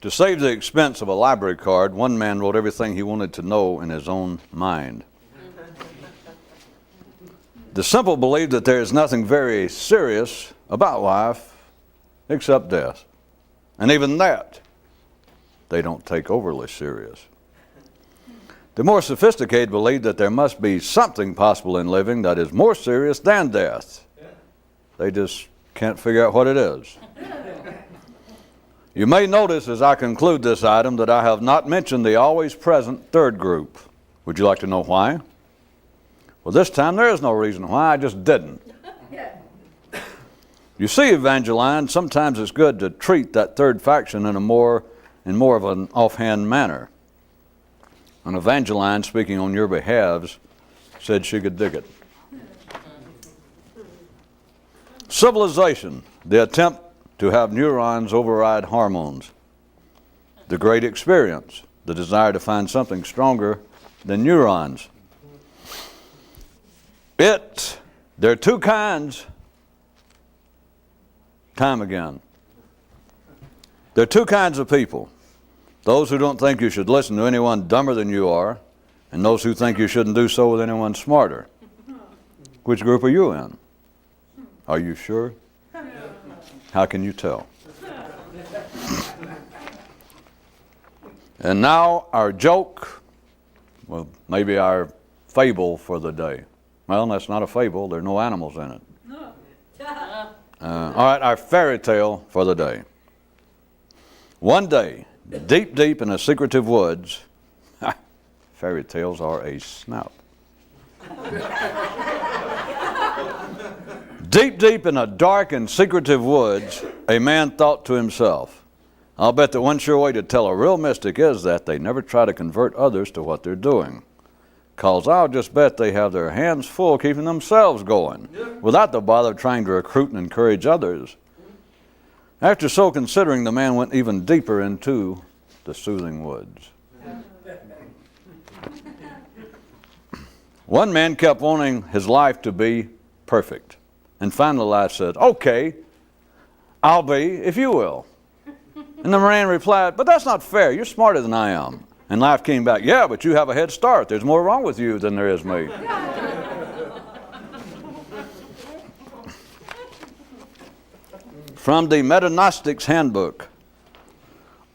To save the expense of a library card, one man wrote everything he wanted to know in his own mind. The simple believe that there is nothing very serious about life except death. And even that, they don't take overly serious. The more sophisticated believe that there must be something possible in living that is more serious than death. They just can't figure out what it is. You may notice as I conclude this item that I have not mentioned the always present third group. Would you like to know why? Well, this time there is no reason why, I just didn't. You see, Evangeline, sometimes it's good to treat that third faction in more of an offhand manner. And Evangeline, speaking on your behalves, said she could dig it. Civilization, the attempt to have neurons override hormones. The great experience, the desire to find something stronger than neurons. There are two kinds, time again. There are two kinds of people. Those who don't think you should listen to anyone dumber than you are, and those who think you shouldn't do so with anyone smarter. Which group are you in? Are you sure? How can you tell? And now our joke, well, maybe our fable for the day. Well, that's not a fable. There are no animals in it. All right, our fairy tale for the day. One day, deep, deep in the secretive woods, fairy tales are a snap. Deep, deep in a dark and secretive woods, a man thought to himself, I'll bet that one sure way to tell a real mystic is that they never try to convert others to what they're doing. 'Cause I'll just bet they have their hands full keeping themselves going, without the bother of trying to recruit and encourage others. After so considering, the man went even deeper into the soothing woods. One man kept wanting his life to be perfect. And finally life said, okay, I'll be if you will. And the man replied, but that's not fair. You're smarter than I am. And life came back, yeah, but you have a head start. There's more wrong with you than there is me. From the Meta-Gnostic's Handbook,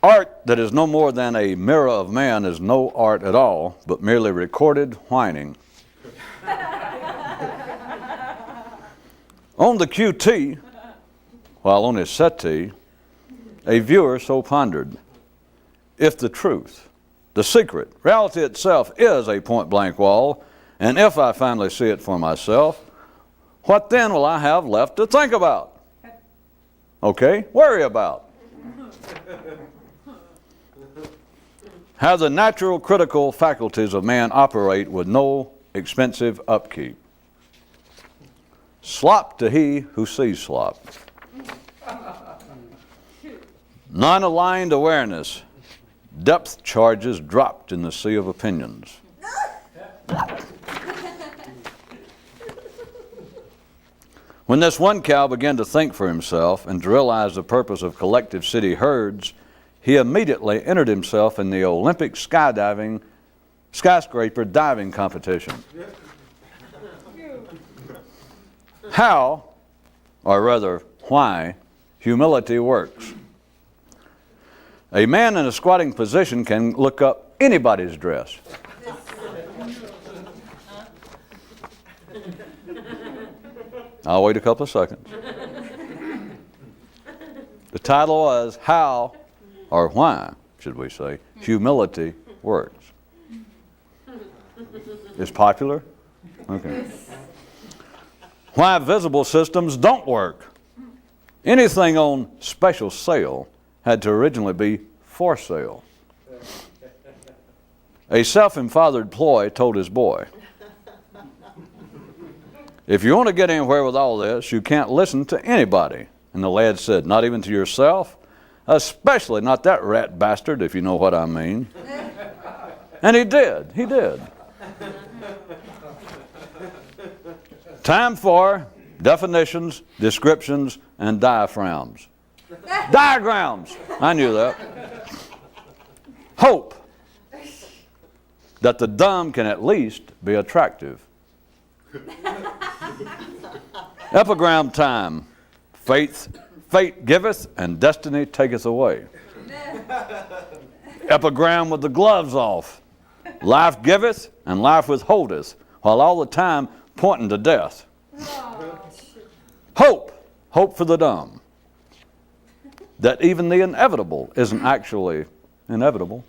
art that is no more than a mirror of man is no art at all, but merely recorded whining. On the QT, while on his settee, a viewer so pondered, if the truth, the secret, reality itself is a point-blank wall, and if I finally see it for myself, what then will I have left to think about? Okay, worry about. How the natural critical faculties of man operate with no expensive upkeep. Slop to he who sees slop. Non-aligned awareness. Depth charges dropped in the sea of opinions. When this one cow began to think for himself and to realize the purpose of collective city herds, he immediately entered himself in the Olympic skyscraper diving competition. How, or rather why, humility works. A man in a squatting position can look up anybody's dress. I'll wait a couple of seconds. The title was How, or Why, should we say, Humility Works. It's popular? Okay. Why visible systems don't work. Anything on special sale had to originally be for sale. A self-fathered ploy told his boy, if you want to get anywhere with all this, you can't listen to anybody. And the lad said, not even to yourself, especially not that rat bastard, if you know what I mean. And he did. Time for definitions, descriptions, and diaphragms. Diagrams. I knew that. Hope that the dumb can at least be attractive. Epigram time. Fate giveth and destiny taketh away. Epigram with the gloves off. Life giveth and life withholdeth, while all the time pointing to death. Hope for the dumb. That even the inevitable isn't actually inevitable.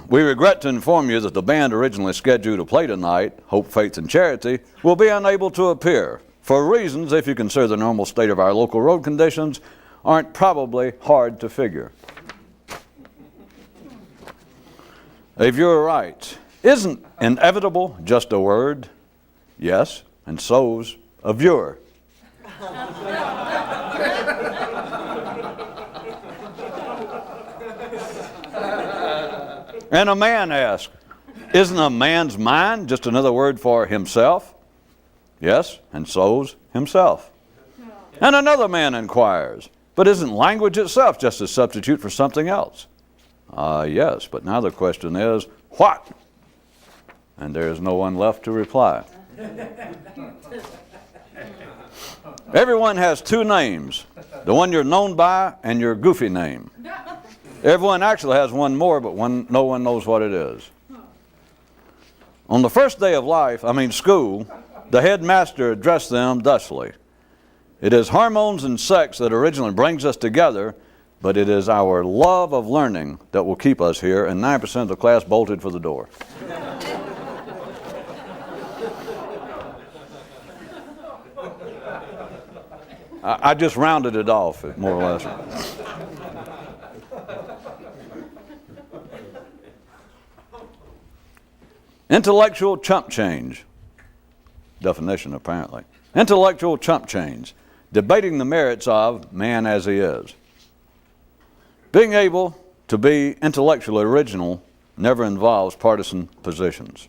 We regret to inform you that the band originally scheduled to play tonight, Hope, Faith, and Charity, will be unable to appear for reasons, if you consider the normal state of our local road conditions, aren't probably hard to figure. If you're right, isn't inevitable just a word? Yes, and so's a viewer. And a man asks, isn't a man's mind just another word for himself? Yes, and so's himself. And another man inquires, but isn't language itself just a substitute for something else? Yes, but now the question is, what? And there is no one left to reply. Everyone has two names, the one you're known by and your goofy name. Everyone actually has one more, but no one knows what it is. On the first day of school, the headmaster addressed them thusly. It is hormones and sex that originally brings us together, but it is our love of learning that will keep us here, and 9% of the class bolted for the door. I just rounded it off, more or less. Intellectual chump change. Definition, apparently. Intellectual chump change. Debating the merits of man as he is. Being able to be intellectually original never involves partisan positions.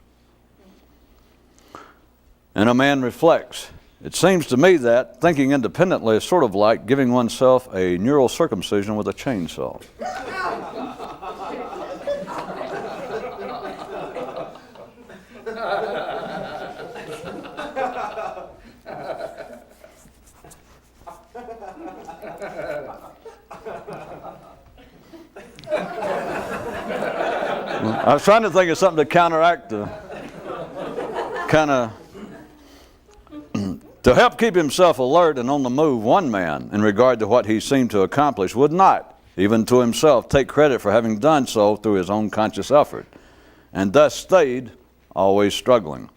And a man reflects. It seems to me that thinking independently is sort of like giving oneself a neural circumcision with a chainsaw. I was trying to think of something to counteract the to help keep himself alert and on the move. One man, in regard to what he seemed to accomplish, would not, even to himself, take credit for having done so through his own conscious effort, and thus stayed always struggling.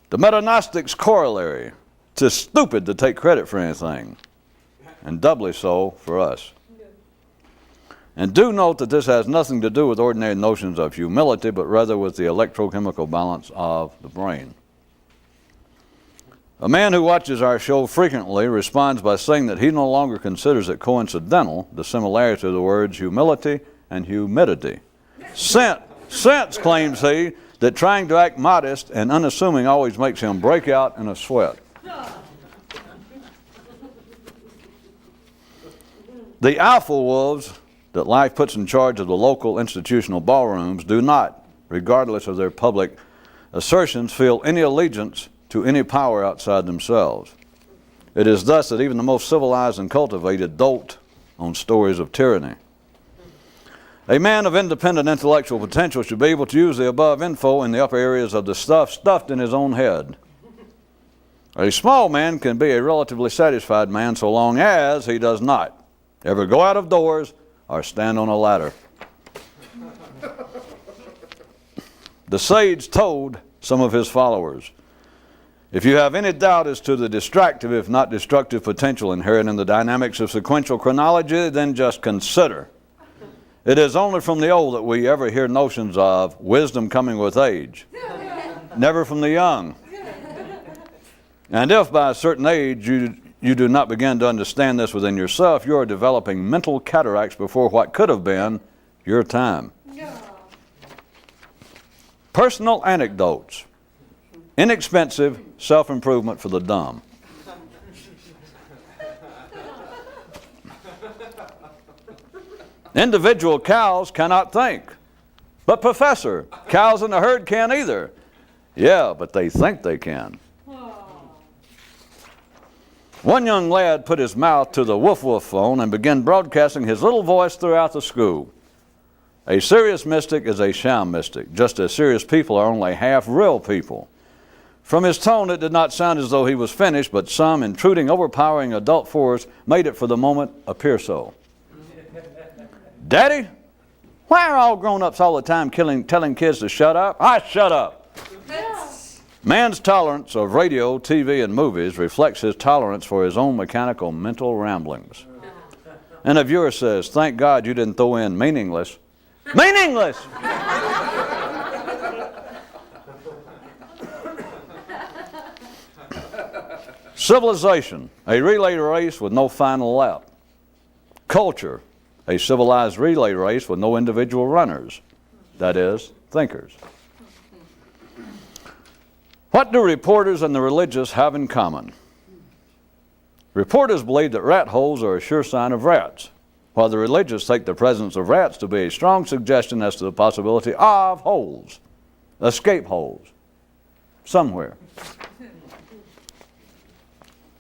The metagnostic's corollary: "'Tis stupid to take credit for anything," and doubly so for us. And do note that this has nothing to do with ordinary notions of humility, but rather with the electrochemical balance of the brain. A man who watches our show frequently responds by saying that he no longer considers it coincidental, the similarity of the words humility and humidity. Since, claims he, that trying to act modest and unassuming always makes him break out in a sweat. The alpha wolves that life puts in charge of the local institutional ballrooms do not, regardless of their public assertions, feel any allegiance to any power outside themselves. It is thus that even the most civilized and cultivated dote on stories of tyranny. A man of independent intellectual potential should be able to use the above info in the upper areas of the stuff stuffed in his own head. A small man can be a relatively satisfied man so long as he does not ever go out of doors or stand on a ladder. The sage told some of his followers, "If you have any doubt as to the distractive, if not destructive potential inherent in the dynamics of sequential chronology, then just consider. It is only from the old that we ever hear notions of wisdom coming with age, never from the young. And if by a certain age you do not begin to understand this within yourself, you are developing mental cataracts before what could have been your time." Personal anecdotes. Inexpensive self-improvement for the dumb. Individual cows cannot think. But Professor, cows in the herd can't either. Yeah, but they think they can. One young lad put his mouth to the woof-woof phone and began broadcasting his little voice throughout the school. A serious mystic is a sham mystic, just as serious people are only half real people. From his tone, it did not sound as though he was finished, but some intruding, overpowering adult force made it for the moment appear so. Daddy, why are all grown-ups all the time telling kids to shut up? I shut up. Man's tolerance of radio, TV, and movies reflects his tolerance for his own mechanical mental ramblings. And a viewer says, thank God you didn't throw in meaningless. Meaningless! Civilization, a relay race with no final lap. Culture, a civilized relay race with no individual runners, that is, thinkers. What do reporters and the religious have in common? Reporters believe that rat holes are a sure sign of rats, while the religious take the presence of rats to be a strong suggestion as to the possibility of holes, escape holes, somewhere.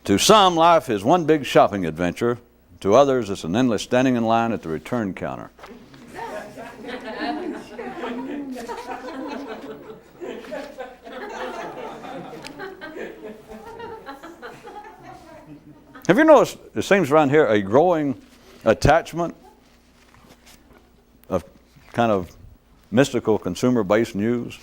To some, life is one big shopping adventure. To others, it's an endless standing in line at the return counter. Have you noticed, it seems around here, a growing attachment of kind of mystical consumer-based news?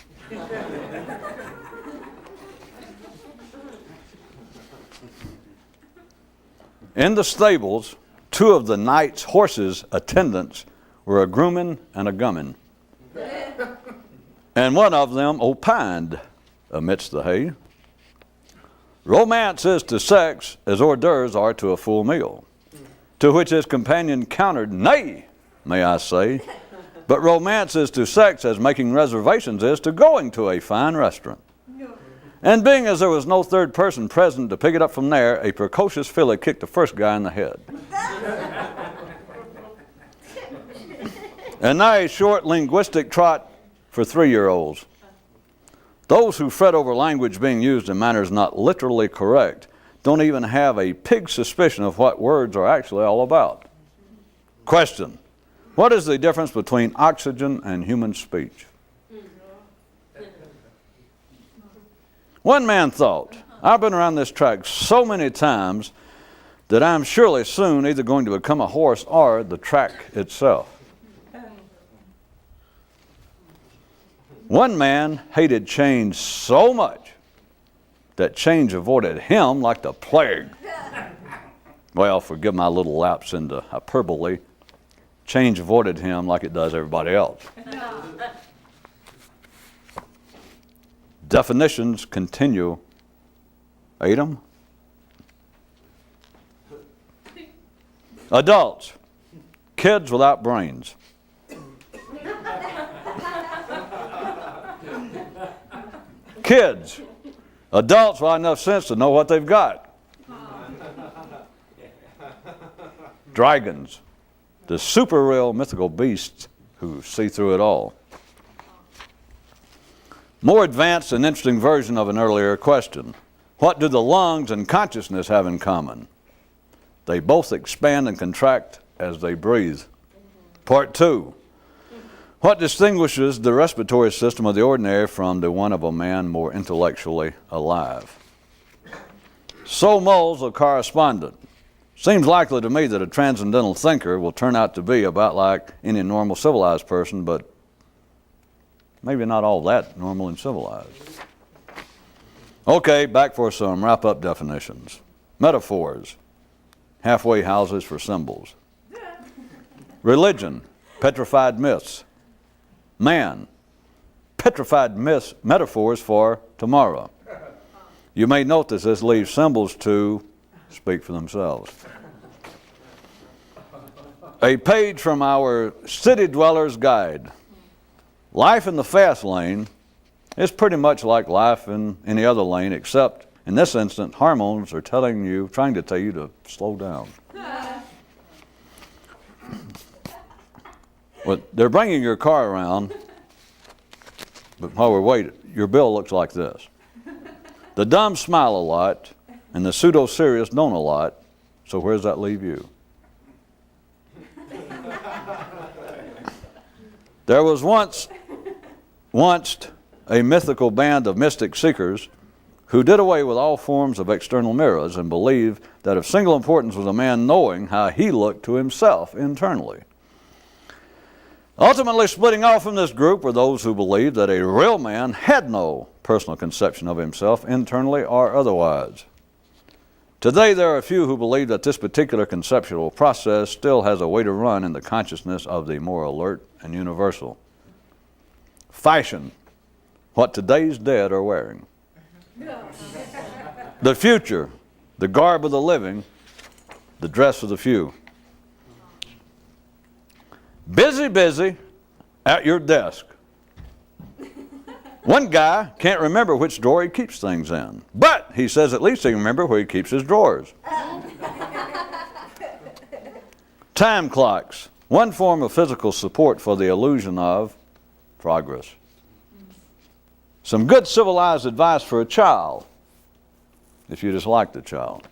In the stables, two of the knight's horses' attendants were a grooming and a gumming. And one of them opined amidst the hay, romance is to sex as hors d'oeuvres are to a full meal. To which his companion countered, nay, may I say, but romance is to sex as making reservations is to going to a fine restaurant. And being as there was no third person present to pick it up from there, a precocious filly kicked the first guy in the head. And now a short linguistic trot for 3-year-olds. Those who fret over language being used in manners not literally correct don't even have a pig suspicion of what words are actually all about. Question: what is the difference between oxygen and human speech? One man thought, I've been around this track so many times that I'm surely soon either going to become a horse or the track itself. One man hated change so much that change avoided him like the plague. Well, forgive my little lapse into hyperbole. Change avoided him like it does everybody else. Definitions continue. Adam? Adults, kids without brains. Kids, adults without enough sense to know what they've got. Dragons, the super real mythical beasts who see through it all. More advanced and interesting version of an earlier question. What do the lungs and consciousness have in common? They both expand and contract as they breathe. Part 2. What distinguishes the respiratory system of the ordinary from the one of a man more intellectually alive? So mulls a correspondent. Seems likely to me that a transcendental thinker will turn out to be about like any normal civilized person, but maybe not all that normal and civilized. Okay, back for some wrap-up definitions. Metaphors, halfway houses for symbols. Religion, petrified myths. Man, petrified myths, metaphors for tomorrow. You may note that this leaves symbols to speak for themselves. A page from our City Dweller's Guide. Life in the fast lane is pretty much like life in any other lane, except in this instance, hormones are trying to tell you to slow down. Well, they're bringing your car around, but while we're waiting, your bill looks like this. The dumb smile a lot, and the pseudo-serious don't a lot, so where does that leave you? There was once a mythical band of mystic seekers who did away with all forms of external mirrors and believed that of single importance was a man knowing how he looked to himself internally. Ultimately, splitting off from this group were those who believed that a real man had no personal conception of himself internally or otherwise. Today, there are a few who believe that this particular conceptual process still has a way to run in the consciousness of the more alert and universal. Fashion, what today's dead are wearing. The future, the garb of the living, the dress of the few. Busy at your desk. One guy can't remember which drawer he keeps things in, but he says at least he can remember where he keeps his drawers. Time clocks, one form of physical support for the illusion of progress. Some good civilized advice for a child, if you just like the child.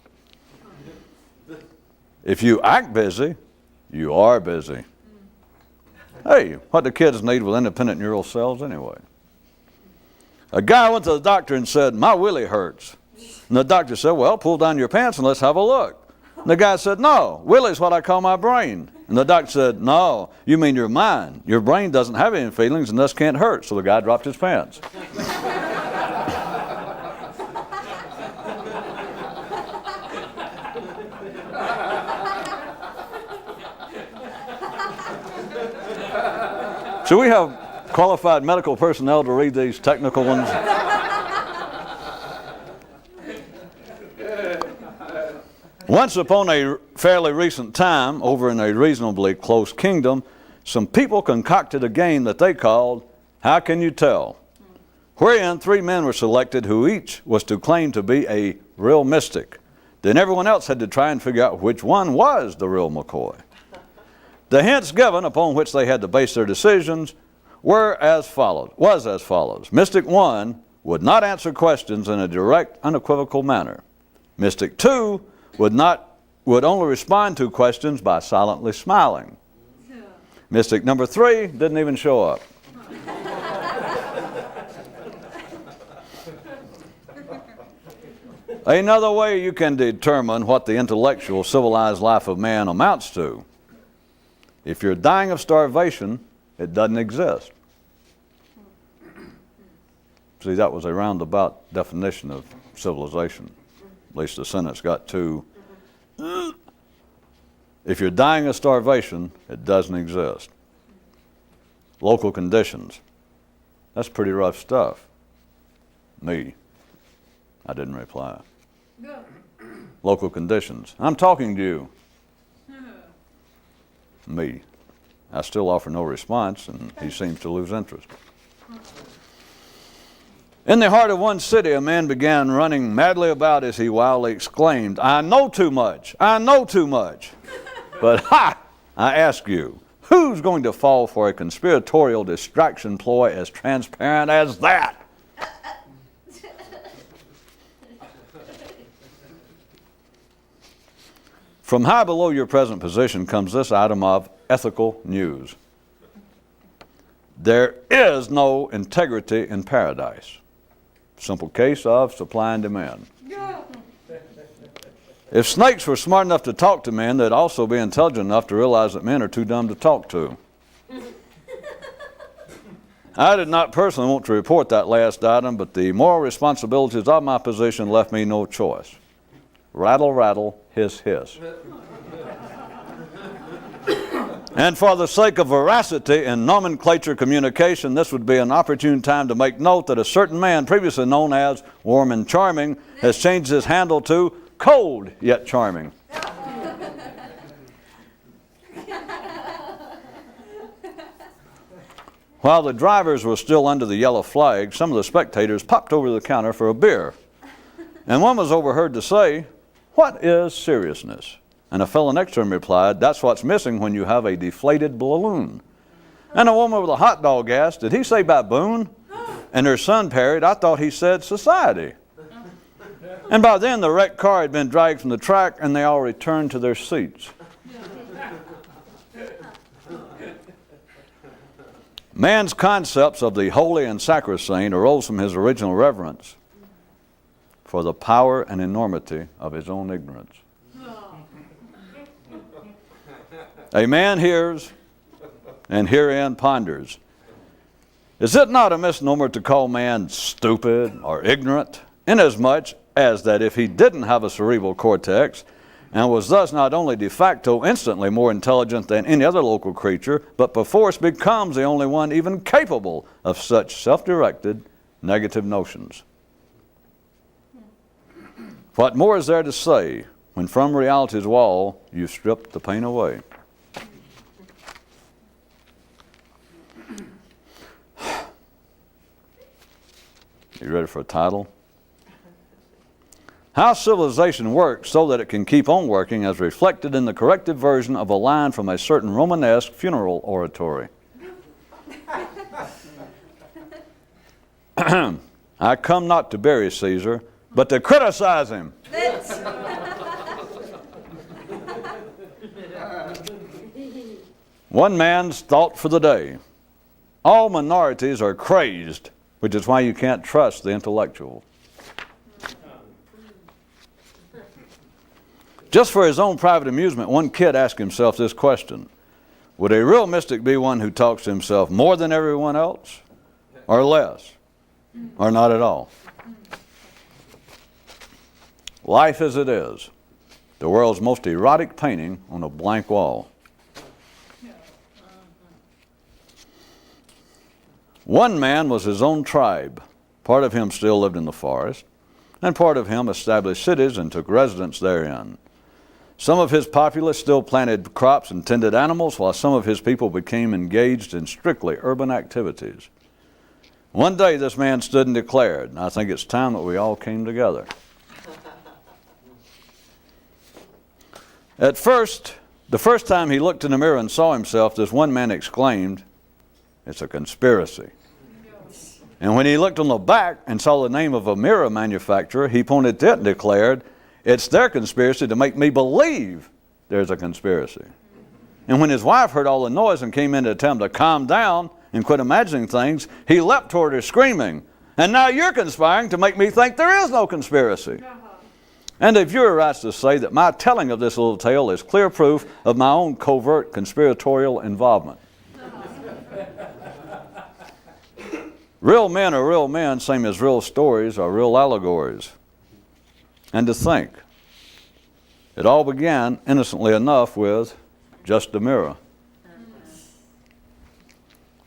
If you act busy, you are busy. Hey, what do kids need with independent neural cells anyway? A guy went to the doctor and said, "My willie hurts." And the doctor said, "Well, pull down your pants and let's have a look." And the guy said, "No, willie's what I call my brain." And the doctor said, "No, you mean your mind. Your brain doesn't have any feelings and thus can't hurt." So the guy dropped his pants. Should we have qualified medical personnel to read these technical ones? Once upon a fairly recent time, over in a reasonably close kingdom, some people concocted a game that they called How Can You Tell? Wherein 3 men were selected who each was to claim to be a real mystic. Then everyone else had to try and figure out which one was the real McCoy. The hints given upon which they had to base their decisions was as follows. Mystic 1 would not answer questions in a direct, unequivocal manner. Mystic 2 would only respond to questions by silently smiling. Mystic number 3 didn't even show up. Another way you can determine what the intellectual, civilized life of man amounts to. If you're dying of starvation, it doesn't exist. See, that was a roundabout definition of civilization. At least the sentence got to. If you're dying of starvation, it doesn't exist. Local conditions. That's pretty rough stuff. Me. I didn't reply. Local conditions. I'm talking to you. Me. I still offer no response, and he seems to lose interest. In the heart of one city, a man began running madly about as he wildly exclaimed, "I know too much! I know too much!" But ha! I ask you, who's going to fall for a conspiratorial distraction ploy as transparent as that? From high below your present position comes this item of ethical news. There is no integrity in paradise. Simple case of supply and demand. If snakes were smart enough to talk to men, they'd also be intelligent enough to realize that men are too dumb to talk to. I did not personally want to report that last item, but the moral responsibilities of my position left me no choice. Rattle, rattle, hiss, hiss. And for the sake of veracity in nomenclature communication, this would be an opportune time to make note that a certain man previously known as Warm and Charming has changed his handle to Cold Yet Charming. While the drivers were still under the yellow flag, some of the spectators popped over the counter for a beer. And one was overheard to say, "What is seriousness?" And a fellow next to him replied, "That's what's missing when you have a deflated balloon." And a woman with a hot dog asked, did he say baboon? And her son parried, I thought he said society. And by then the wrecked car had been dragged from the track and they all returned to their seats. Man's concepts of the holy and sacrosanct arose from his original reverence for the power and enormity of his own ignorance. A man hears and herein ponders. Is it not a misnomer to call man stupid or ignorant, inasmuch as that if he didn't have a cerebral cortex and was thus not only de facto instantly more intelligent than any other local creature, but perforce becomes the only one even capable of such self-directed negative notions? What more is there to say when from reality's wall you strip the pain away? You ready for a title? How civilization works so that it can keep on working, as reflected in the corrected version of a line from a certain Romanesque funeral oratory. I come not to bury Caesar, but to criticize him. One man's thought for the day. All minorities are crazed, which is why you can't trust the intellectual. Just for his own private amusement, one kid asked himself this question: would a real mystic be one who talks to himself more than everyone else, or less, or not at all? Life as it is, the world's most erotic painting on a blank wall. One man was his own tribe. Part of him still lived in the forest, and part of him established cities and took residence therein. Some of his populace still planted crops and tended animals, while some of his people became engaged in strictly urban activities. One day this man stood and declared, I think it's time that we all came together. At first, the first time he looked in the mirror and saw himself, this one man exclaimed, it's a conspiracy. And when he looked on the back and saw the name of a mirror manufacturer, he pointed to it and declared, it's their conspiracy to make me believe there's a conspiracy. And when his wife heard all the noise and came in to tell him to calm down and quit imagining things, he leapt toward her screaming, and now you're conspiring to make me think there is no conspiracy. And the viewer writes to say that my telling of this little tale is clear proof of my own covert conspiratorial involvement. Real men are real men, same as real stories are real allegories. And to think, it all began innocently enough with just a mirror.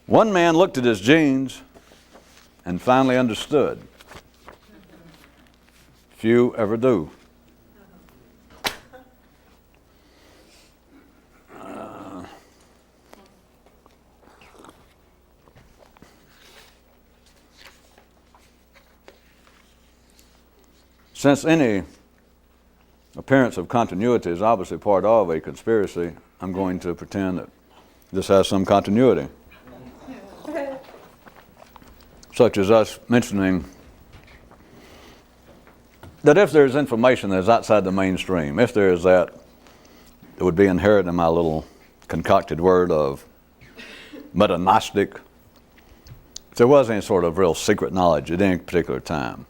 One man looked at his jeans and finally understood. Few ever do. Since any appearance of continuity is obviously part of a conspiracy, I'm going to pretend that this has some continuity. Such as us mentioning that if there's information that's outside the mainstream, if there is that, it would be inherent in my little concocted word of meta-gnostic. If there was any sort of real secret knowledge at any particular time,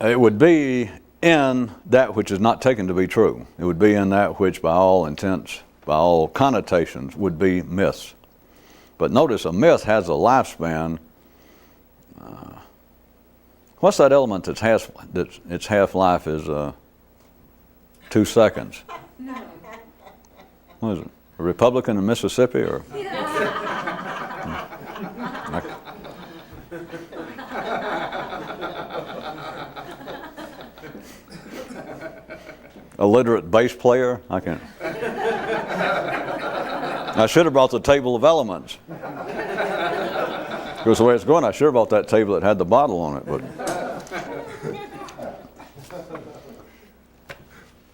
it would be in that which is not taken to be true. It would be in that which, by all intents, by all connotations, would be myths. But notice, a myth has a lifespan. What's that element that its half-life is 2 seconds? No. What is it? A Republican in Mississippi, or? Illiterate bass player? I can't. I should have brought the table of elements. Because the way it's going, I should have brought that table that had the bottle on it. But.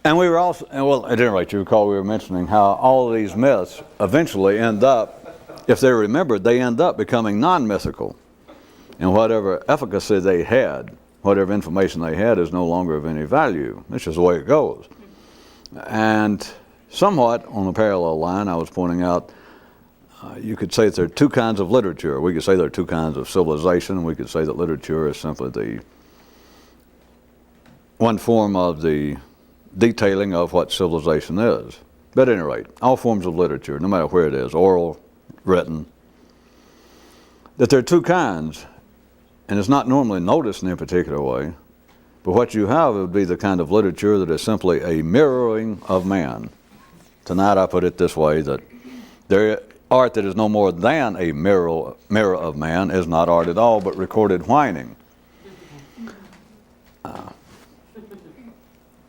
And we were also, well, at any rate, you recall we were mentioning how all of these myths eventually end up if they're remembered, they end up becoming non-mythical. And whatever efficacy they had, whatever information they had, is no longer of any value. That's just the way it goes. And somewhat on a parallel line, I was pointing out, you could say that there are two kinds of literature. We could say there are two kinds of civilization. We could say that literature is simply the one form of the detailing of what civilization is. But at any rate, all forms of literature, no matter where it is, oral, written, that there are two kinds, and it's not normally noticed in a particular way, but what you have would be the kind of literature that is simply a mirroring of man. Tonight I put it this way, that there art that is no more than a mirror of man is not art at all, but recorded whining.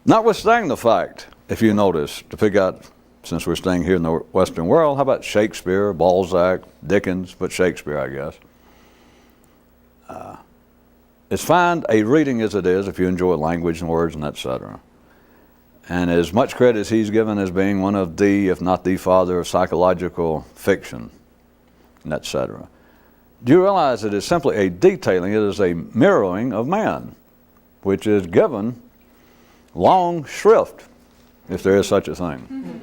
Notwithstanding the fact, if you notice, to pick out, since we're staying here in the Western world, how about Shakespeare, Balzac, Dickens, but Shakespeare, I guess. As fine a reading as it is, if you enjoy language and words and etc. And as much credit as he's given as being one of the, if not the father of psychological fiction, and etc. Do you realize it is simply a detailing, it is a mirroring of man, which is given long shrift, if there is such a thing.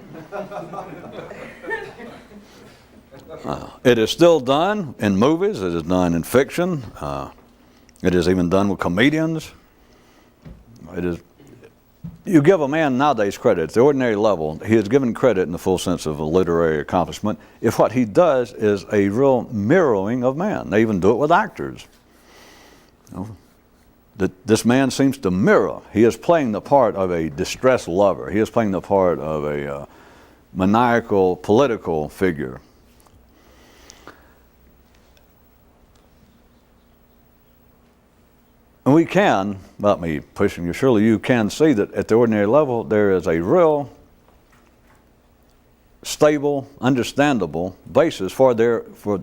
It is still done in movies, it is done in fiction, it is even done with comedians. You give a man nowadays credit, at the ordinary level, he is given credit in the full sense of a literary accomplishment if what he does is a real mirroring of man. They even do it with actors. This man seems to mirror. He is playing the part of a distressed lover. He is playing the part of a maniacal political figure. And we can, without me pushing you, surely you can see that at the ordinary level there is a real stable, understandable basis for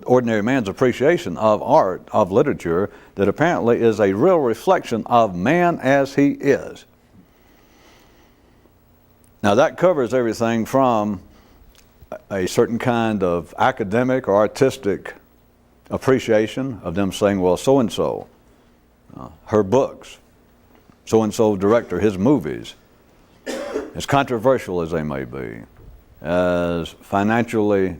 ordinary man's appreciation of art, of literature, that apparently is a real reflection of man as he is. Now that covers everything from a certain kind of academic or artistic appreciation of them saying, well, so-and-so, her books, so-and-so director, his movies, as controversial as they may be, as financially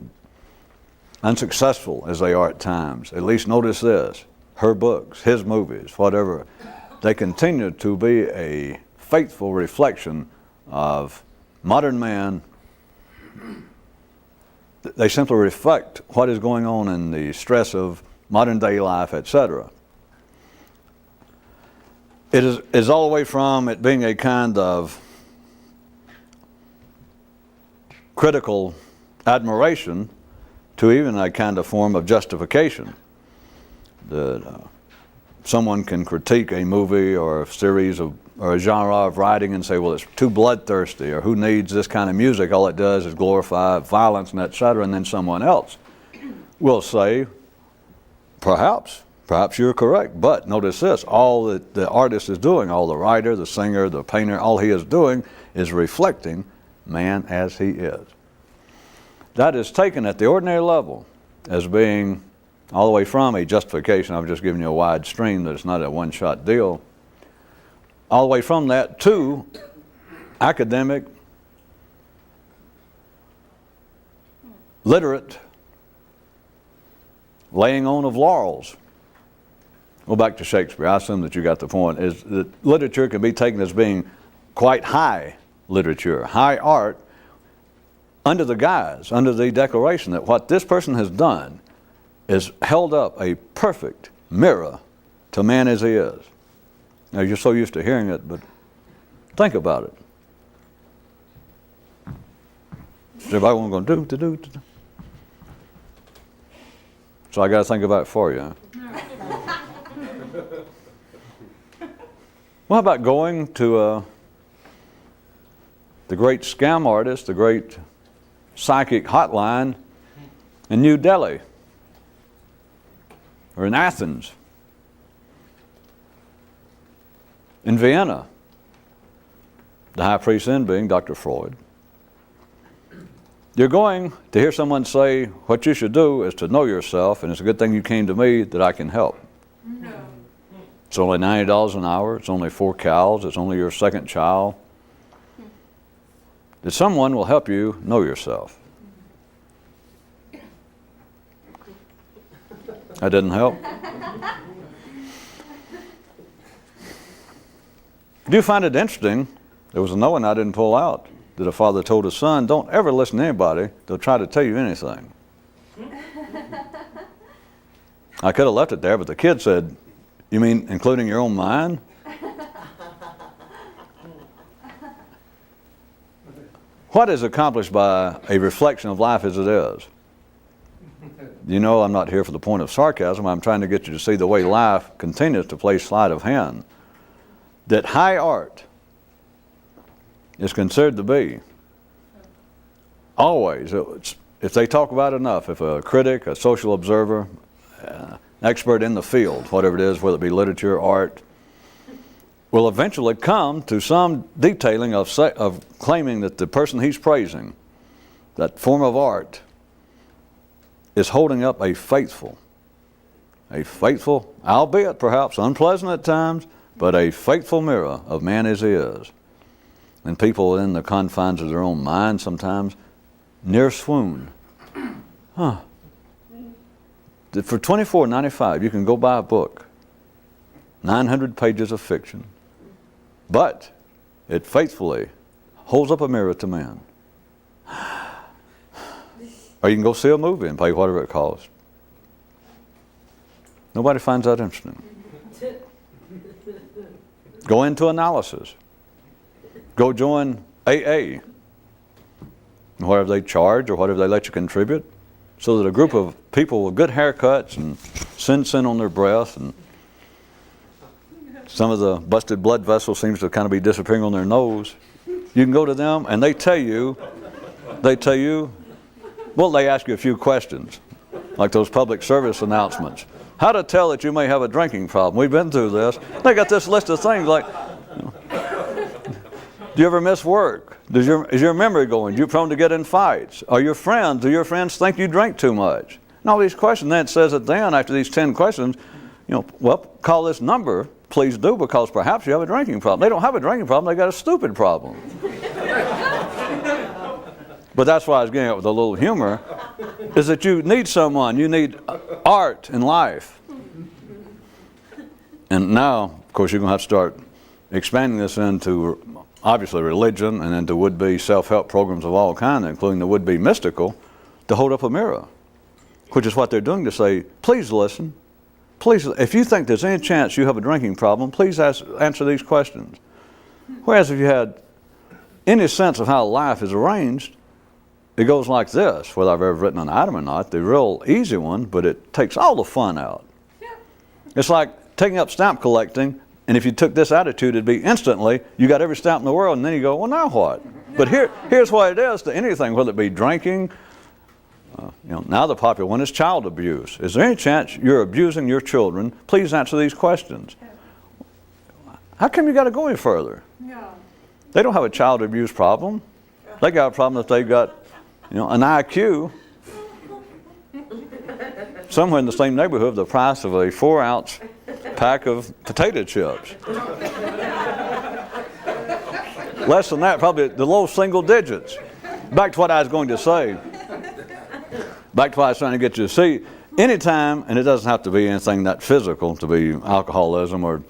unsuccessful as they are at times, at least notice this, her books, his movies, whatever, they continue to be a faithful reflection of modern man. They simply reflect what is going on in the stress of modern day life, etc. It is all the way from it being a kind of critical admiration to even a kind of form of justification. That someone can critique a movie or a series of, or a genre of writing and say, well, it's too bloodthirsty, or who needs this kind of music? All it does is glorify violence and etc. And then someone else will say, perhaps you're correct, but notice this, all that the artist is doing, all the writer, the singer, the painter, all he is doing is reflecting man as he is. That is taken at the ordinary level as being all the way from a justification. I've just given you a wide stream, that it's not a one-shot deal. All the way from that to academic, literate, laying on of laurels. Go back to Shakespeare. I assume that you got the point, is that literature can be taken as being quite high literature, high art, under the guise, under the declaration that what this person has done is held up a perfect mirror to man as he is. Now you're so used to hearing it, but think about it. Is everybody going to do? So I got to think about it for you. Huh? Well, how about going to the great scam artist, the great psychic hotline in New Delhi or in Athens, in Vienna, the high priest then being Dr. Freud, You're going to hear someone say, what you should do is to know yourself, and it's a good thing you came to me that I can help. No. It's only $90 an hour. It's only 4 cows. It's only your second child. That someone will help you know yourself. That didn't help. Do you find it interesting? There was another one I didn't pull out, that a father told his son, don't ever listen to anybody. They'll try to tell you anything. I could have left it there, but the kid said, you mean including your own mind? What is accomplished by a reflection of life as it is? You know, I'm not here for the point of sarcasm. I'm trying to get you to see the way life continues to play sleight of hand. That high art is considered to be always, if they talk about it enough, if a critic, a social observer, an expert in the field, whatever it is, whether it be literature, art, will eventually come to some detailing of claiming that the person he's praising, that form of art, is holding up a faithful, albeit perhaps unpleasant at times, but a faithful mirror of man as he is. And people in the confines of their own mind sometimes near swoon. For $24.95 you can go buy a book, 900 pages of fiction, but it faithfully holds up a mirror to man. Or you can go see a movie and pay whatever it costs. Nobody finds that interesting. Go into analysis. Go join AA. Whatever they charge or whatever they let you contribute, so that a group of people with good haircuts and sin on their breath, and some of the busted blood vessels seems to kind of be disappearing on their nose. You can go to them and they tell you, well, they ask you a few questions, like those public service announcements. How to tell that you may have a drinking problem. We've been through this. They got this list of things like, do you ever miss work? Is your memory going? Are you prone to get in fights? Do your friends think you drink too much? And all these questions. Then it says at the end, after these 10 questions, well, call this number, please do, because perhaps you have a drinking problem. They don't have a drinking problem, they got a stupid problem. But that's why I was getting at with a little humor, is that you need someone, you need art in life. And now, of course, you're going to have to start expanding this into, obviously, religion, and into would-be self-help programs of all kinds, including the would-be mystical, to hold up a mirror, which is what they're doing to say, please listen. Please, if you think there's any chance you have a drinking problem, please answer these questions. Whereas if you had any sense of how life is arranged, it goes like this, whether I've ever written an item or not, the real easy one, but it takes all the fun out. Yeah. It's like taking up stamp collecting, and if you took this attitude, it'd be instantly, you got every stamp in the world, and then you go, well, now what? But here's what it is to anything, whether it be drinking, now the popular one is child abuse. Is there any chance you're abusing your children? Please answer these questions. How come you got to go any further? Yeah. They don't have a child abuse problem. They got a problem that they've got, an IQ somewhere in the same neighborhood of the price of a 4-ounce pack of potato chips. Less than that, probably the low single digits. Back to what I was going to say. Back to what I was trying to get you to see. Anytime, and it doesn't have to be anything that physical, to be alcoholism or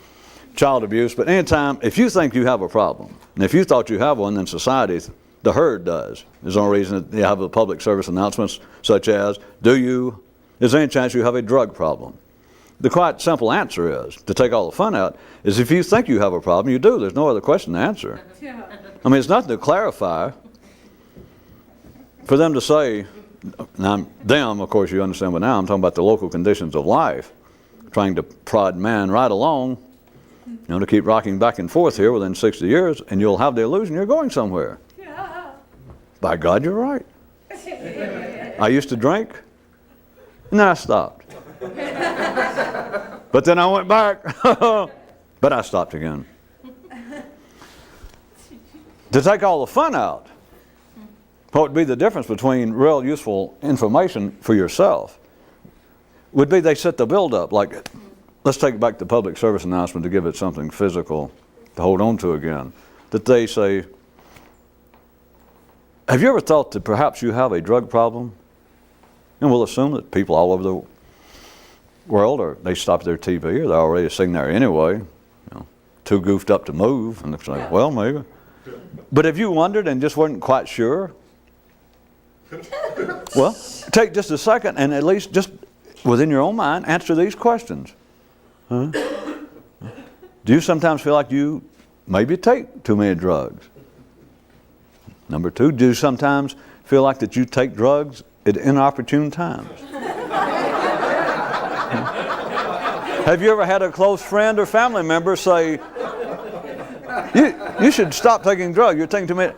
child abuse, but anytime, if you think you have a problem, and if you thought you have one, then society, the herd does. There's no reason that you have the public service announcements such as, is there any chance you have a drug problem? The quite simple answer is, to take all the fun out, is if you think you have a problem, you do. There's no other question to answer. I mean, it's nothing to clarify. For them to say, now them, of course, you understand, but now I'm talking about the local conditions of life, trying to prod man right along, to keep rocking back and forth here within 60 years, and you'll have the illusion you're going somewhere. By God, you're right. I used to drink, and then I stopped. But then I went back, but I stopped again. To take all the fun out, what would be the difference between real useful information for yourself would be they set the build up. Like, let's take back the public service announcement to give it something physical to hold on to again. That they say, have you ever thought that perhaps you have a drug problem? And we'll assume that people all over the world, or they stop their TV, or they're already sitting there anyway, too goofed up to move, and it's like, well, maybe. But if you wondered and just weren't quite sure, well, take just a second and at least just within your own mind answer these questions. Huh? Do you sometimes feel like you maybe take too many drugs? Number two, do you sometimes feel like that you take drugs at inopportune times? Have you ever had a close friend or family member say, you should stop taking drugs, you're taking too many?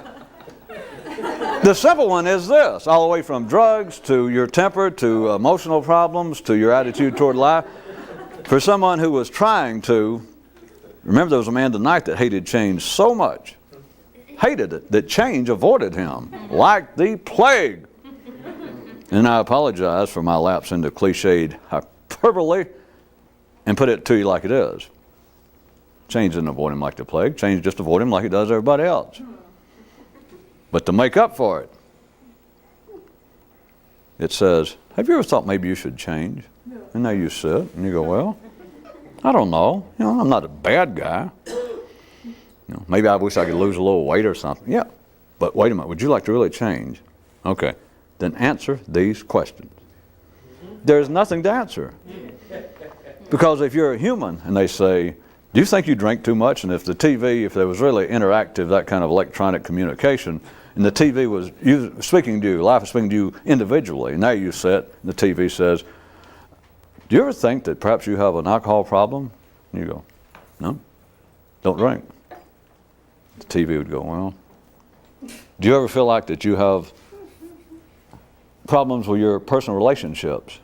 The simple one is this, all the way from drugs to your temper to emotional problems to your attitude toward life. For someone who was trying to, remember there was a man tonight that hated change so much, hated it, that change avoided him like the plague. And I apologize for my lapse into cliched hyperbole and put it to you like it is. Change didn't avoid him like the plague. Change just avoided him like it does everybody else. But to make up for it, it says, have you ever thought maybe you should change? No. And now you sit and you go, well, I don't know. I'm not a bad guy. Maybe I wish I could lose a little weight or something. Yeah, but wait a minute. Would you like to really change? Okay, then answer these questions. There's nothing to answer. Because if you're a human and they say, do you think you drink too much? And if the TV, if there was really interactive, that kind of electronic communication, and the TV was speaking to you, life is speaking to you individually, and now you sit, and the TV says, do you ever think that perhaps you have an alcohol problem? And you go, no, don't drink. The TV would go, well, do you ever feel like that you have problems with your personal relationships?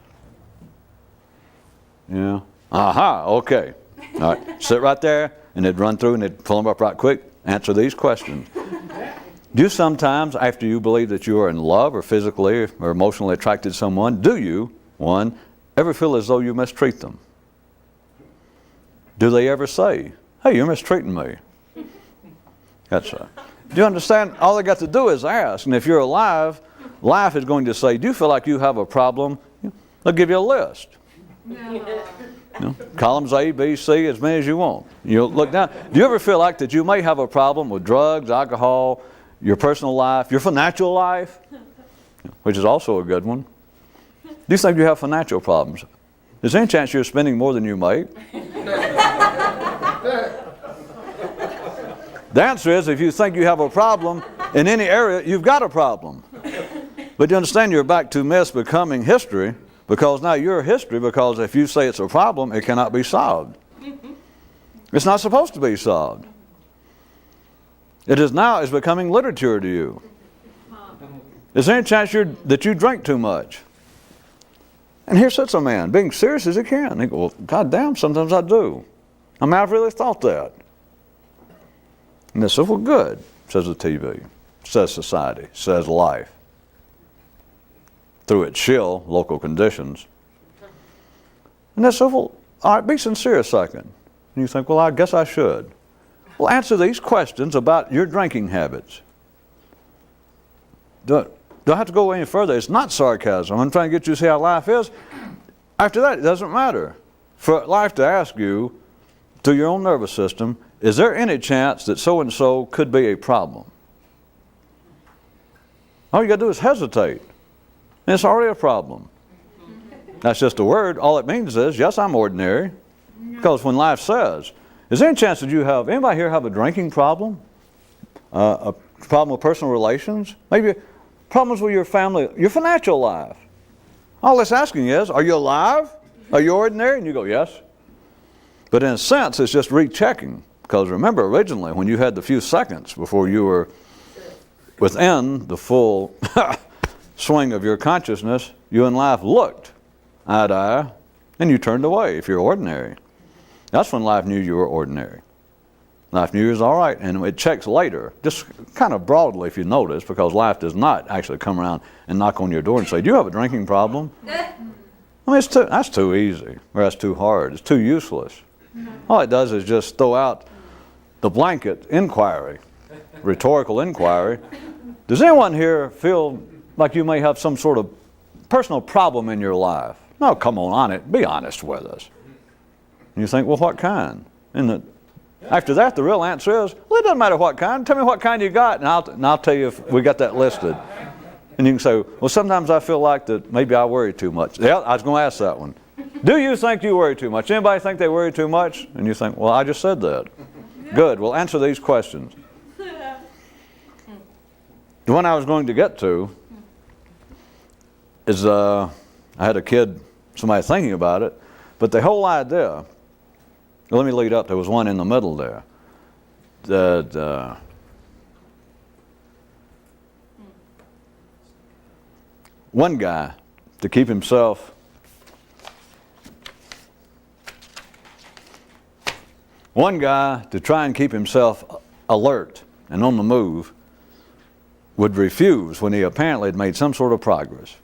Yeah. Aha, okay. All right, sit right there, and they'd run through and they'd pull them up right quick. Answer these questions. Do you sometimes, after you believe that you are in love or physically or emotionally attracted to someone, do you, one, ever feel as though you mistreat them? Do they ever say, hey, you're mistreating me? That's right. Do you understand? All they got to do is ask. And if you're alive, life is going to say, do you feel like you have a problem? They'll give you a list. No. Columns A, B, C, as many as you want. You'll look down. Do you ever feel like that you may have a problem with drugs, alcohol, your personal life, your financial life, which is also a good one? Do you think you have financial problems? Is there any chance you're spending more than you make? The answer is, if you think you have a problem in any area, you've got a problem. But you understand, you're back to myths becoming history, because now you're history, because if you say it's a problem, it cannot be solved. It's not supposed to be solved. It is now is becoming literature to you. Is there any chance that you drink too much? And here sits a man, being serious as he can. He goes, well, God damn, sometimes I do. I mean, I've really thought that. And they said, well, good, says the TV, says society, says life, through its chill local conditions. And they said, well, all right, be sincere a second. And you think, well, I guess I should. Well, answer these questions about your drinking habits. Do I have to go any further? It's not sarcasm. I'm trying to get you to see how life is. After that, it doesn't matter. For life to ask you, through your own nervous system, is there any chance that so-and-so could be a problem? All you got to do is hesitate. And it's already a problem. That's just a word. All it means is, yes, I'm ordinary. Because when life says, is there any chance that you have, anybody here have a drinking problem? A problem with personal relations? Maybe problems with your family, your financial life. All it's asking is, are you alive? Are you ordinary? And you go, yes. But in a sense, it's just rechecking. Because remember, originally, when you had the few seconds before you were within the full swing of your consciousness, you in life looked eye to eye, and you turned away if you're ordinary. That's when life knew you were ordinary. Life New Year's all right, and it checks later, just kind of broadly if you notice, because life does not actually come around and knock on your door and say, do you have a drinking problem? I mean, that's too easy, or that's too hard. It's too useless. All it does is just throw out the blanket inquiry, rhetorical inquiry. Does anyone here feel like you may have some sort of personal problem in your life? No, come on it. Be honest with us. And you think, well, what kind? And after that, the real answer is, well, it doesn't matter what kind. Tell me what kind you got, and I'll tell you if we got that listed. And you can say, well, sometimes I feel like that maybe I worry too much. Yeah, I was going to ask that one. Do you think you worry too much? Anybody think they worry too much? And you think, well, I just said that. Good. Well, answer these questions. The one I was going to get to is I had a kid, somebody thinking about it, but the whole idea, let me lead up, there was one in the middle there, that one guy, to keep himself, one guy to try and keep himself alert and on the move would refuse when he apparently had made some sort of progress.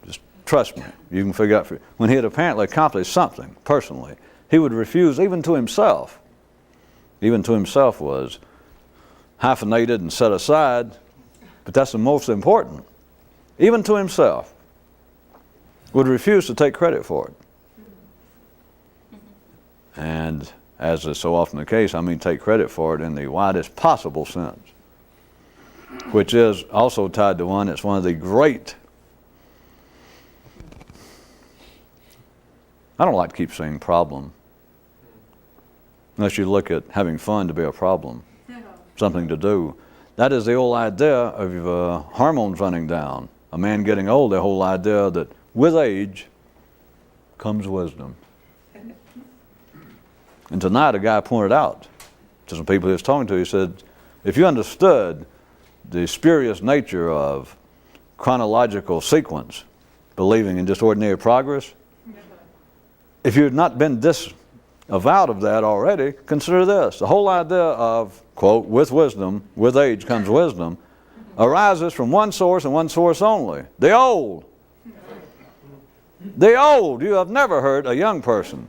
Just trust me, you can figure out. When he had apparently accomplished something personally, he would refuse even to himself. Even to himself was hyphenated and set aside, but that's the most important. Even to himself, would refuse to take credit for it. And as is so often the case, I mean take credit for it in the widest possible sense, which is also tied to one that's one of the great, I don't like to keep saying problem, unless you look at having fun to be a problem, something to do. That is the old idea of hormones running down. A man getting old, the whole idea that with age comes wisdom. And tonight a guy pointed out to some people he was talking to, he said, if you understood the spurious nature of chronological sequence, believing in just ordinary progress, if you had not been disavowed of that already, consider this. The whole idea of, quote, with wisdom, with age comes wisdom, arises from one source and one source only, the old. The old. You have never heard a young person,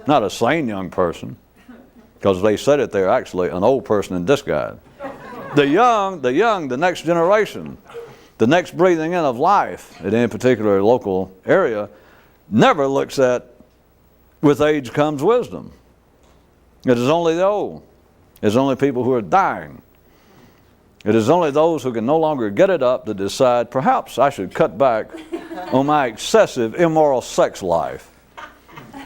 not a sane young person, because they said it, they're actually an old person in disguise. The young, the next generation, the next breathing in of life at any particular local area, never looks at with age comes wisdom. It is only the old. It is only people who are dying. It is only those who can no longer get it up that decide, perhaps I should cut back on my excessive immoral sex life.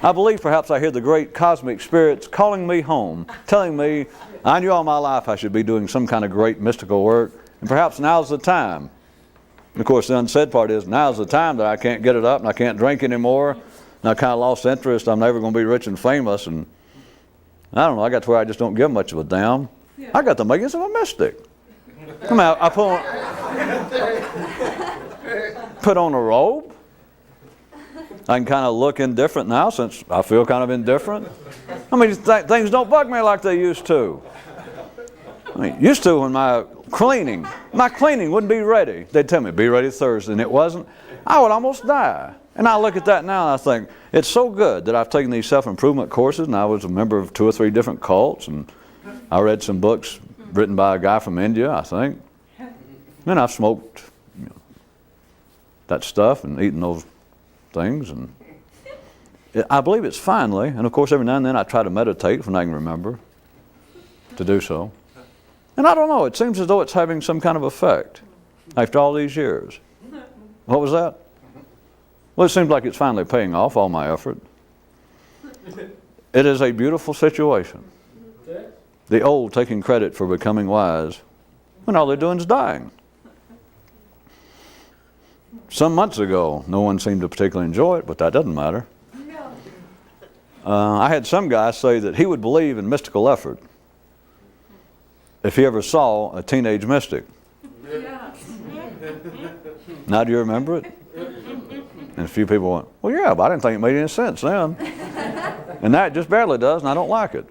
I believe perhaps I hear the great cosmic spirits calling me home, telling me I knew all my life I should be doing some kind of great mystical work, and perhaps now's the time. And of course, the unsaid part is now's the time that I can't get it up and I can't drink anymore, and I kind of lost interest. I'm never going to be rich and famous, and I don't know, I got to where I just don't give much of a damn. I got the makings of a mystic. Come out, I put on a robe. I can kind of look indifferent now since I feel kind of indifferent. I mean, things don't bug me like they used to. I mean, used to when my cleaning wouldn't be ready. They'd tell me, be ready Thursday, and it wasn't. I would almost die. And I look at that now and I think, it's so good that I've taken these self-improvement courses, and I was a member of 2 or 3 different cults, and I read some books written by a guy from India, I think. And I've smoked that stuff and eaten those things, and I believe it's finally, and of course every now and then I try to meditate when I can remember to do so. And I don't know, it seems as though it's having some kind of effect after all these years. What was that? Well, it seems like it's finally paying off all my effort. It is a beautiful situation. The old taking credit for becoming wise when all they're doing is dying. Some months ago, no one seemed to particularly enjoy it, but that doesn't matter. I had some guy say that he would believe in mystical effort if he ever saw a teenage mystic. Now do you remember it? And a few people went, well, yeah, but I didn't think it made any sense then. And that just barely does, and I don't like it.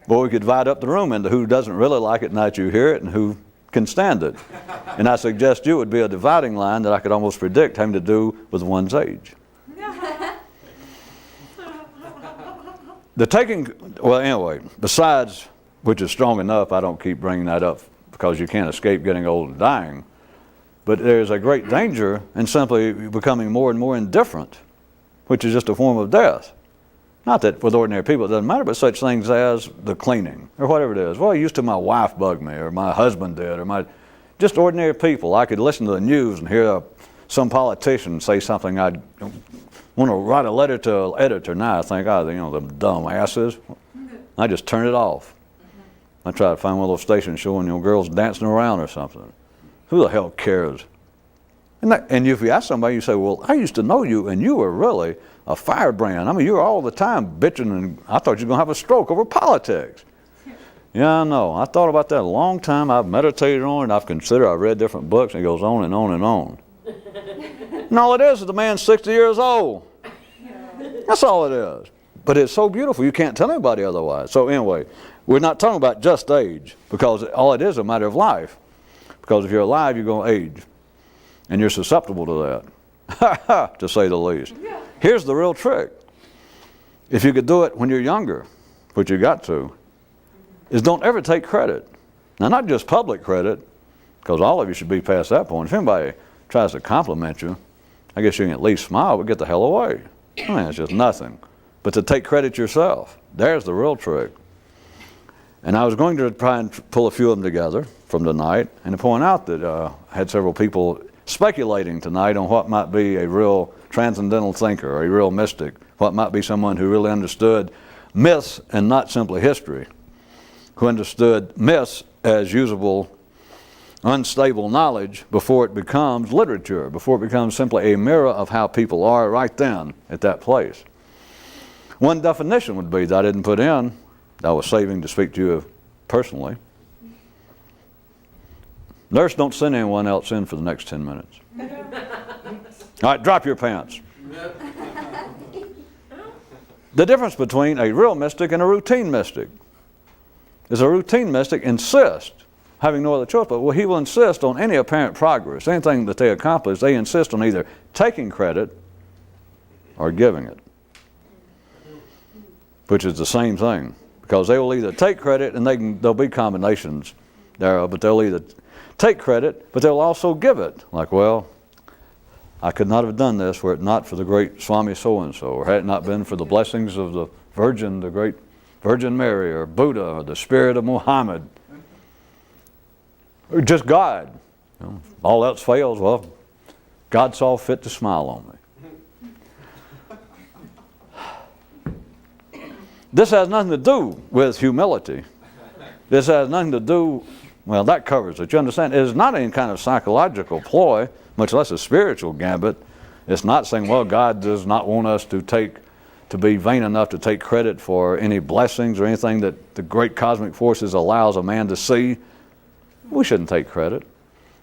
Well, we could divide up the room into who doesn't really like it now that you hear it and who can stand it. And I suggest you would be a dividing line that I could almost predict having to do with one's age. Well, anyway, besides, which is strong enough, I don't keep bringing that up because you can't escape getting old and dying. But there's a great danger in simply becoming more and more indifferent, which is just a form of death. Not that with ordinary people it doesn't matter, but such things as the cleaning or whatever it is. Well, used to my wife bugged me, or my husband did, or just ordinary people. I could listen to the news and hear some politician say something I'd want to write a letter to an editor. Now I think, them dumb asses. I just turn it off. I try to find one of those stations showing girls dancing around or something. Who the hell cares? And if you ask somebody, you say, well, I used to know you, and you were really a firebrand. I mean, you were all the time bitching, and I thought you were going to have a stroke over politics. Yeah, I know. I thought about that a long time. I've meditated on it, I've considered, I've read different books, and it goes on and on and on. And all it is the man's 60 years old. That's all it is. But it's so beautiful, you can't tell anybody otherwise. So anyway, we're not talking about just age, because all it is a matter of life. Because if you're alive, you're going to age. And you're susceptible to that, to say the least. Yeah. Here's the real trick. If you could do it when you're younger, which you got to, is don't ever take credit. Now, not just public credit, because all of you should be past that point. If anybody tries to compliment you, I guess you can at least smile, but get the hell away. I mean, it's just nothing. But to take credit yourself, there's the real trick. And I was going to try and pull a few of them together from tonight, and to point out that I had several people speculating tonight on what might be a real transcendental thinker or a real mystic, what might be someone who really understood myths and not simply history, who understood myths as usable, unstable knowledge before it becomes literature, before it becomes simply a mirror of how people are right then at that place. One definition would be that I didn't put in, that I was saving to speak to you personally. Nurse, don't send anyone else in for the next 10 minutes. All right, drop your pants. The difference between a real mystic and a routine mystic is a routine mystic insists, having no other choice, but he will insist on any apparent progress, anything that they accomplish, they insist on either taking credit or giving it, which is the same thing, because they will either take credit, and there'll be combinations thereof, but they'll either take credit, but they'll also give it. Like, well, I could not have done this were it not for the great Swami so-and-so, or had it not been for the blessings of the Virgin, the great Virgin Mary, or Buddha, or the spirit of Muhammad, or just God. All else fails, well, God saw fit to smile on me. This has nothing to do with humility. This has nothing to do, well, that covers it. You understand? It is not any kind of psychological ploy, much less a spiritual gambit. It's not saying, well, God does not want us to be vain enough to take credit for any blessings or anything that the great cosmic forces allows a man to see. We shouldn't take credit.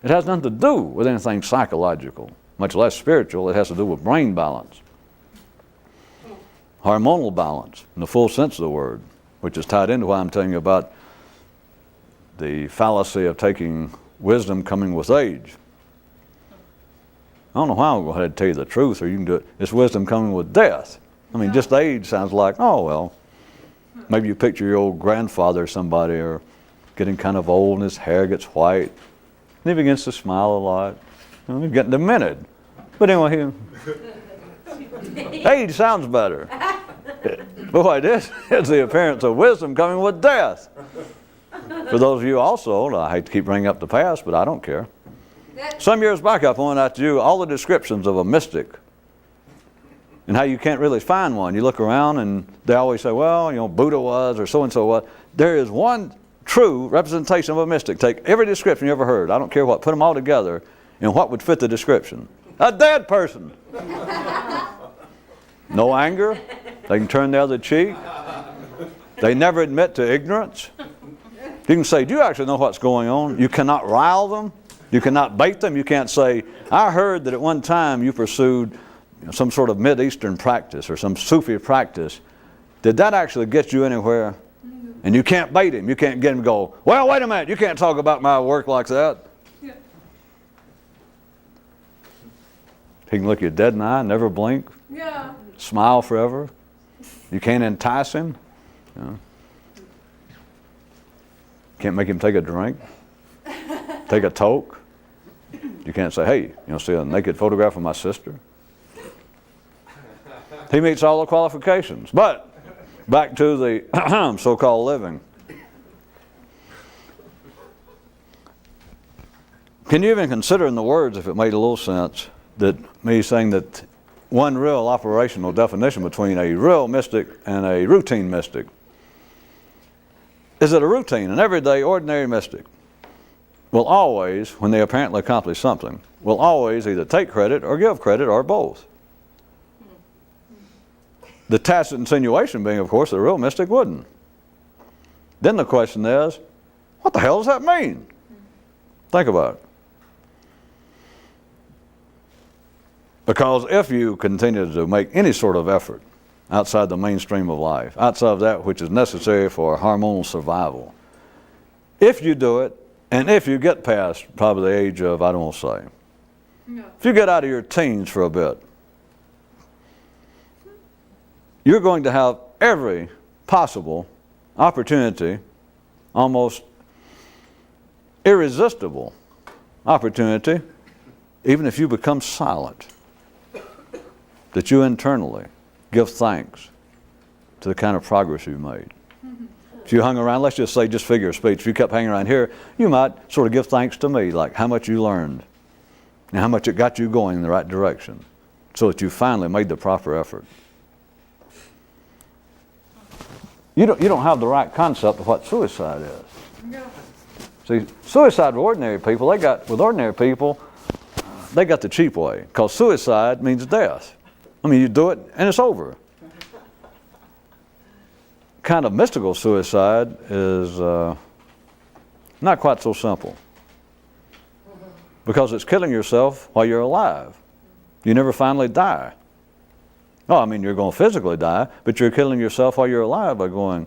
It has nothing to do with anything psychological, much less spiritual. It has to do with brain balance, hormonal balance, in the full sense of the word, which is tied into why I'm telling you about the fallacy of taking wisdom coming with age. I don't know why I'm going to go ahead and tell you the truth, or you can do it. It's wisdom coming with death. I mean, just age sounds like, oh, well, maybe you picture your old grandfather or somebody, or getting kind of old and his hair gets white, and he begins to smile a lot. He's getting demented. But anyway, age sounds better. But what it is the appearance of wisdom coming with death. For those of you also, I hate to keep bringing up the past, but I don't care. Some years back I pointed out to you all the descriptions of a mystic and how you can't really find one. You look around and they always say, well, Buddha was, or so-and-so was. There is one true representation of a mystic. Take every description you ever heard, I don't care what, put them all together, and what would fit the description? A dead person. No anger. They can turn the other cheek. They never admit to ignorance. You can say, do you actually know what's going on? You cannot rile them. You cannot bait them. You can't say, I heard that at one time you pursued some sort of Mideastern practice or some Sufi practice. Did that actually get you anywhere? And you can't bait him. You can't get him to go, well, wait a minute, you can't talk about my work like that. Yeah. He can look you dead in the eye, never blink, Yeah. smile forever. You can't entice him. You know. Can't make him take a drink, take a toke. You can't say, hey, see a naked photograph of my sister? He meets all the qualifications. But back to the so-called living. Can you even consider in the words, if it made a little sense, that me saying that one real operational definition between a real mystic and a routine mystic is that a routine, an everyday, ordinary mystic, will always, when they apparently accomplish something, will always either take credit or give credit or both. The tacit insinuation being, of course, the real mystic wouldn't. Then the question is, what the hell does that mean? Think about it. Because if you continue to make any sort of effort outside the mainstream of life, outside of that which is necessary for hormonal survival, if you do it, and if you get past probably the age of, I don't want to say, No. if you get out of your teens for a bit, you're going to have every possible opportunity, almost irresistible opportunity, even if you become silent, that you internally give thanks to the kind of progress you've made. If you hung around, let's just say, just figure of speech, if you kept hanging around here, you might sort of give thanks to me, like how much you learned and how much it got you going in the right direction so that you finally made the proper effort. You don't have the right concept of what suicide is. Yeah. See, suicide with ordinary people, they got the cheap way, because suicide means death. I mean, you do it and it's over. Kind of mystical suicide is not quite so simple, because it's killing yourself while you're alive. You never finally die. No, I mean, you're going to physically die, but you're killing yourself while you're alive by going,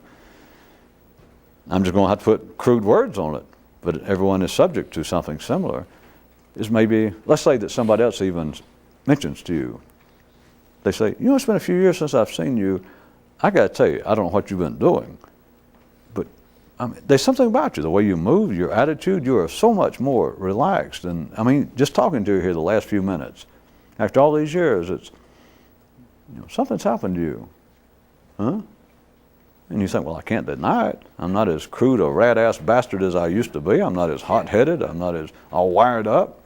I'm just going to have to put crude words on it, but everyone is subject to something similar. Is maybe, let's say that somebody else even mentions to you. They say, it's been a few years since I've seen you. I got to tell you, I don't know what you've been doing, but there's something about you, the way you move, your attitude, you are so much more relaxed. And just talking to you here the last few minutes, after all these years, it's, something's happened to you. Huh? And you think, well, I can't deny it. I'm not as crude a rat-ass bastard as I used to be. I'm not as hot-headed. I'm not as all wired up.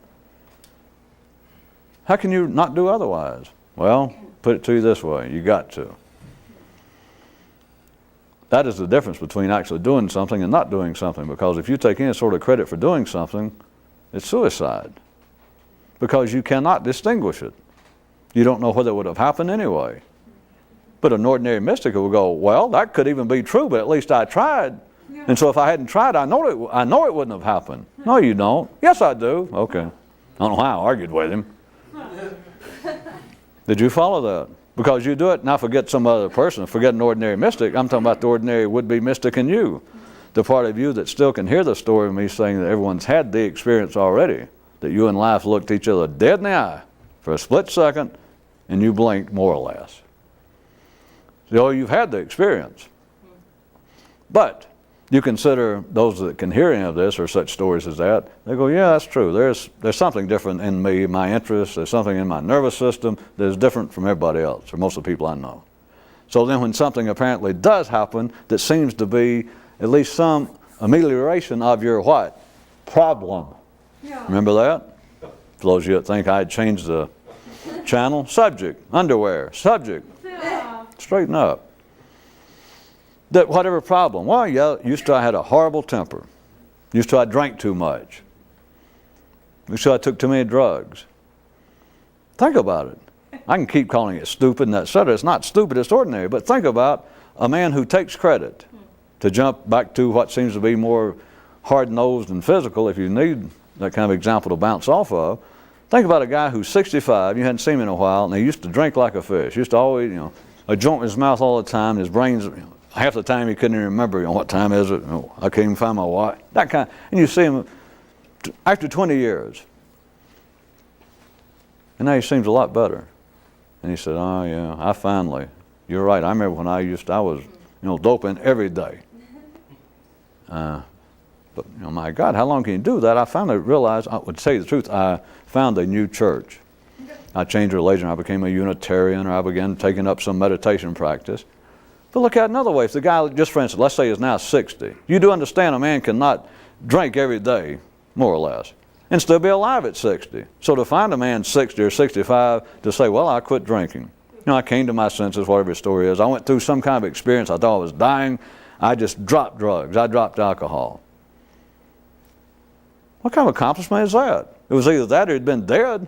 How can you not do otherwise? Well, put it to you this way, you got to. That is the difference between actually doing something and not doing something, because if you take any sort of credit for doing something, it's suicide, because you cannot distinguish it. You don't know whether it would have happened anyway. But an ordinary mystic will go, well, that could even be true, but at least I tried. Yeah. And so if I hadn't tried, I know it wouldn't have happened. No, you don't. Yes, I do. Okay. I don't know why I argued with him. Did you follow that? Because you do it, now forget some other person, forget an ordinary mystic. I'm talking about the ordinary would-be mystic in you. The part of you that still can hear the story of me saying that everyone's had the experience already, that you and life looked each other dead in the eye for a split second, and you blinked more or less. So you've had the experience. But you consider those that can hear any of this or such stories as that, they go, yeah, that's true. There's something different in me, my interests, there's something in my nervous system that is different from everybody else, or most of the people I know. So then when something apparently does happen that seems to be at least some amelioration of your what? Problem. Yeah. Remember that? For those of you that think I had changed the channel, subject, underwear, subject. Yeah. Straighten up. That whatever problem, well, yeah, used to I had a horrible temper. Used to I drank too much. Used to I took too many drugs. Think about it. I can keep calling it stupid and et cetera. It's not stupid, it's ordinary. But think about a man who takes credit, to jump back to what seems to be more hard-nosed and physical, if you need that kind of example to bounce off of. Think about a guy who's 65, you hadn't seen him in a while, and he used to drink like a fish. Used to always, a joint in his mouth all the time, his brain's half the time he couldn't even remember, what time is it? I can't even find my watch. That kind. And you see him after 20 years. And now he seems a lot better. And he said, oh yeah, you're right. I remember when I was doping every day. But my God, how long can you do that? I finally realized, I would tell you the truth, I found a new church. I changed religion. I became a Unitarian, or I began taking up some meditation practice. But look at it another way. If the guy, just for instance, let's say is now 60, you do understand a man cannot drink every day, more or less, and still be alive at 60. So to find a man 60 or 65 to say, well, I quit drinking. I came to my senses, whatever his story is. I went through some kind of experience. I thought I was dying. I just dropped drugs. I dropped alcohol. What kind of accomplishment is that? It was either that or he'd been dead.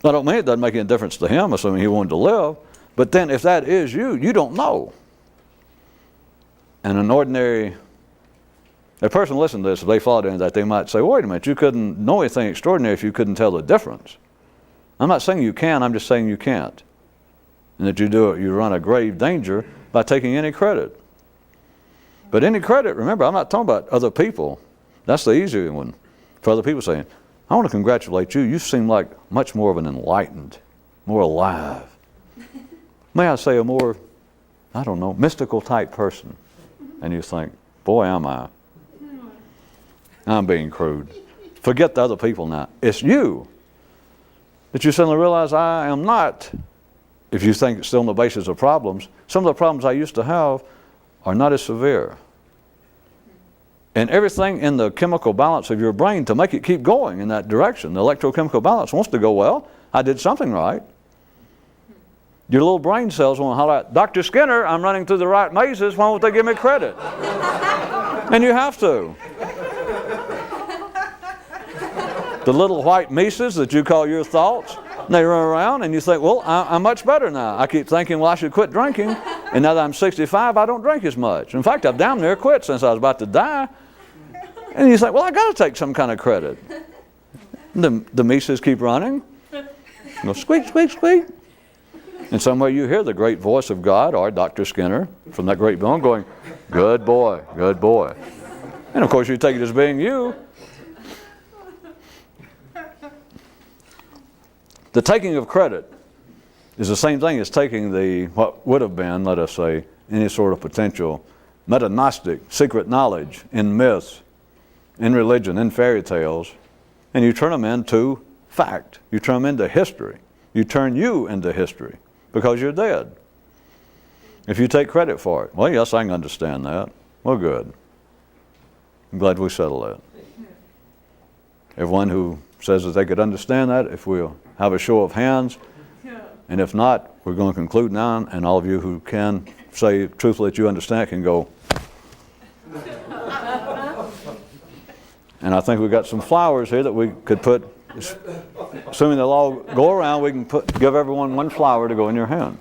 I don't mean it doesn't make any difference to him, assuming he wanted to live. But then if that is you, you don't know. And a person listening to this, if they followed into that, they might say, wait a minute, you couldn't know anything extraordinary if you couldn't tell the difference. I'm not saying you can, I'm just saying you can't. And that you run a grave danger by taking any credit. But any credit, remember, I'm not talking about other people. That's the easy one. For other people saying, I want to congratulate you. You seem like much more of an enlightened, more alive. May I say a more, mystical type person. And you think, boy, am I. I'm being crude. Forget the other people now. It's you that you suddenly realize I am not. If you think it's still on the basis of problems, some of the problems I used to have are not as severe. And everything in the chemical balance of your brain to make it keep going in that direction, the electrochemical balance wants to go, well, I did something right. Your little brain cells want to holler out, Dr. Skinner, I'm running through the right mazes, why won't they give me credit? And you have to. The little white Mises that you call your thoughts, they run around and you think, well, I'm much better now. I keep thinking, well, I should quit drinking. And now that I'm 65, I don't drink as much. In fact, I've damn near quit since I was about to die. And you think, well, I got to take some kind of credit. The Mises keep running. Go squeak, squeak, squeak. And somewhere you hear the great voice of God or Dr. Skinner from that great bone going, good boy, good boy. And of course you take it as being you. The taking of credit is the same thing as taking what would have been, let us say, any sort of potential meta-gnostic, secret knowledge in myths, in religion, in fairy tales, and you turn them into fact. You turn them into history. You turn you into history because you're dead. If you take credit for it, well, yes, I can understand that. Well, good. I'm glad we settled that. Everyone who says that they could understand that, if we'll have a show of hands, and if not, we're going to conclude now, and all of you who can say truthfully that you understand can go. And I think we've got some flowers here that we could put, assuming they'll all go around, we can give everyone one flower to go in your hand.